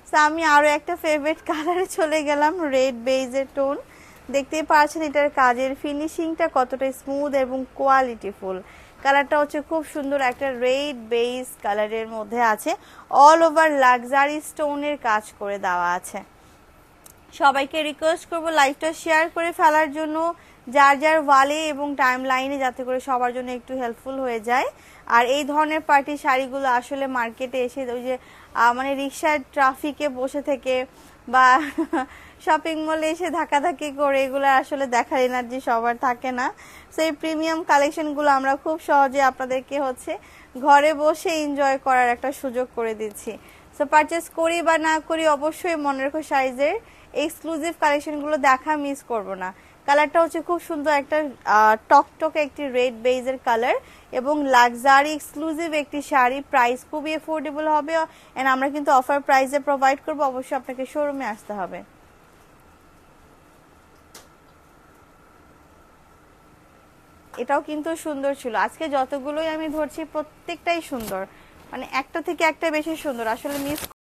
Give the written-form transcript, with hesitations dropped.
So আমি আরও একটা ফেভারিট কালারে চলে গেলাম, রেড বেজের টোন। দেখতেই পাচ্ছেন এটার কাজের ফিনিশিংটা কতটা স্মুথ এবং কোয়ালিটিফুল। কালারটা হচ্ছে খুব সুন্দর একটা রেড বেজ কালারের মধ্যে আছে, অল ওভার লাক্সারি স্টোনের কাজ করে দেওয়া আছে। সবাইকে রিকোয়েস্ট করব লাইভটা শেয়ার করে ফেলার জন্য, যার যার ওয়ালে এবং টাইম লাইনে, যাতে করে সবার জন্য একটু হেল্পফুল হয়ে যায়। আর এই ধরনের পার্টি শাড়িগুলো আসলে মার্কেটে এসে ওই যে মানে রিক্সার ট্রাফিকে বসে থেকে বা শপিং মলে এসে ধাক্কাধাক্কি করে এগুলো আসলে দেখার এনার্জি সবার থাকে না। সো এই প্রিমিয়াম কালেকশনগুলো আমরা খুব সহজে আপনাদেরকে হচ্ছে ঘরে বসে এনজয় করার একটা সুযোগ করে দিচ্ছি। সো পারচেস করি বা না করি অবশ্যই মনে রেখো সাইজের এক্সক্লুসিভ কালেকশনগুলো দেখা মিস করব না। কালারটা হচ্ছে খুব সুন্দর একটা টকটকে একটি রেড বেজের কালার এবং লাক্সারি এক্সক্লুসিভ একটি শাড়ি। প্রাইস খুবই এফোর্ডেবল হবে এন্ড আমরা কিন্তু অফার প্রাইসে প্রোভাইড করব। অবশ্যই আপনাকে শোরুমে আসতে হবে। এটাও কিন্তু সুন্দর ছিল। আজকে যতগুলোই আমি ধরছি প্রত্যেকটাই সুন্দর, মানে একটা থেকে একটা বেশি সুন্দর, আসলে মিস